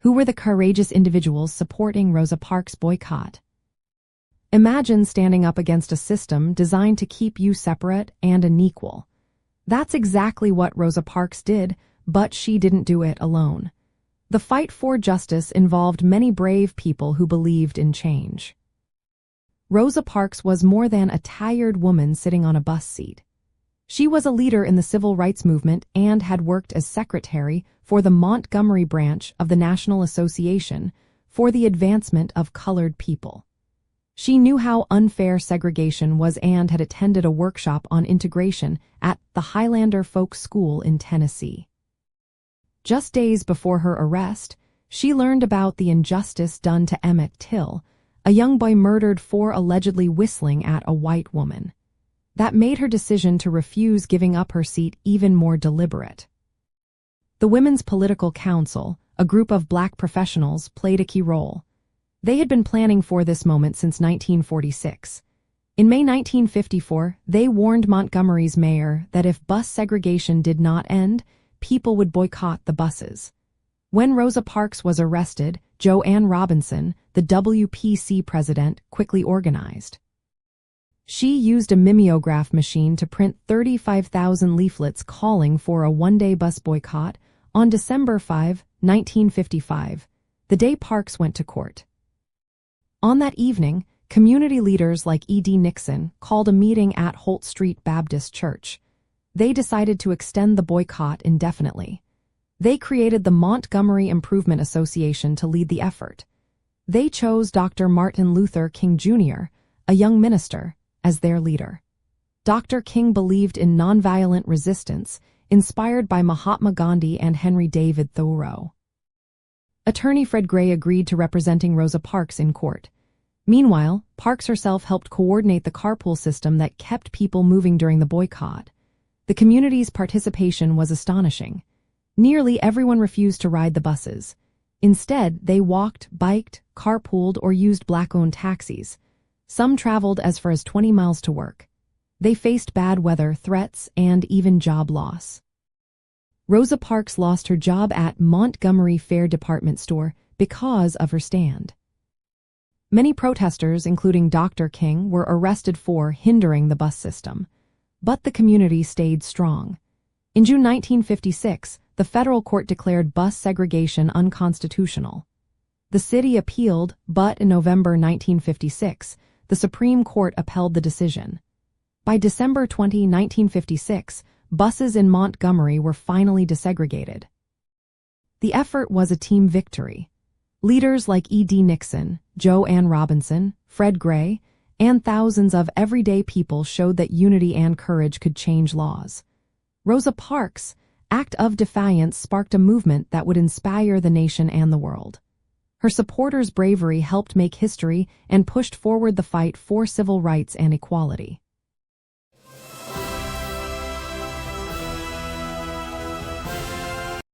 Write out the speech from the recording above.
Who were the courageous individuals supporting Rosa Parks' boycott? Imagine standing up against a system designed to keep you separate and unequal. That's exactly what Rosa Parks did, but she didn't do it alone. The fight for justice involved many brave people who believed in change. Rosa Parks was more than a tired woman sitting on a bus seat. She was a leader in the civil rights movement and had worked as secretary for the Montgomery branch of the National Association for the Advancement of Colored People. She knew how unfair segregation was and had attended a workshop on integration at the Highlander Folk School in Tennessee. Just days before her arrest, she learned about the injustice done to Emmett Till, a young boy murdered for allegedly whistling at a white woman. That made her decision to refuse giving up her seat even more deliberate. The Women's Political Council, a group of black professionals, played a key role. They had been planning for this moment since 1946. In May 1954, they warned Montgomery's mayor that if bus segregation did not end, people would boycott the buses. When Rosa Parks was arrested, Joanne Robinson, the WPC president, quickly organized. She used a mimeograph machine to print 35,000 leaflets calling for a one-day bus boycott on December 5, 1955, the day Parks went to court. On that evening, community leaders like E.D. Nixon called a meeting at Holt Street Baptist Church. They decided to extend the boycott indefinitely. They created the Montgomery Improvement Association to lead the effort. They chose Dr. Martin Luther King Jr., a young minister, as their leader. Dr. King believed in nonviolent resistance, inspired by Mahatma Gandhi and Henry David Thoreau. Attorney Fred Gray agreed to representing Rosa Parks in court. Meanwhile, Parks herself helped coordinate the carpool system that kept people moving during the boycott. The community's participation was astonishing. Nearly everyone refused to ride the buses. Instead, they walked, biked, carpooled, or used black-owned taxis. Some traveled as far as 20 miles to work. They faced bad weather, threats, and even job loss. Rosa Parks lost her job at Montgomery Fair Department Store because of her stand. Many protesters, including Dr. King, were arrested for hindering the bus system. But the community stayed strong. In June 1956, the federal court declared bus segregation unconstitutional. The city appealed, but in November 1956, the Supreme Court upheld the decision. By December 20, 1956, buses in Montgomery were finally desegregated. The effort was a team victory. Leaders like E.D. Nixon, Joanne Robinson, Fred Gray, and thousands of everyday people showed that unity and courage could change laws. Rosa Parks' act of defiance sparked a movement that would inspire the nation and the world. Her supporters' bravery helped make history and pushed forward the fight for civil rights and equality.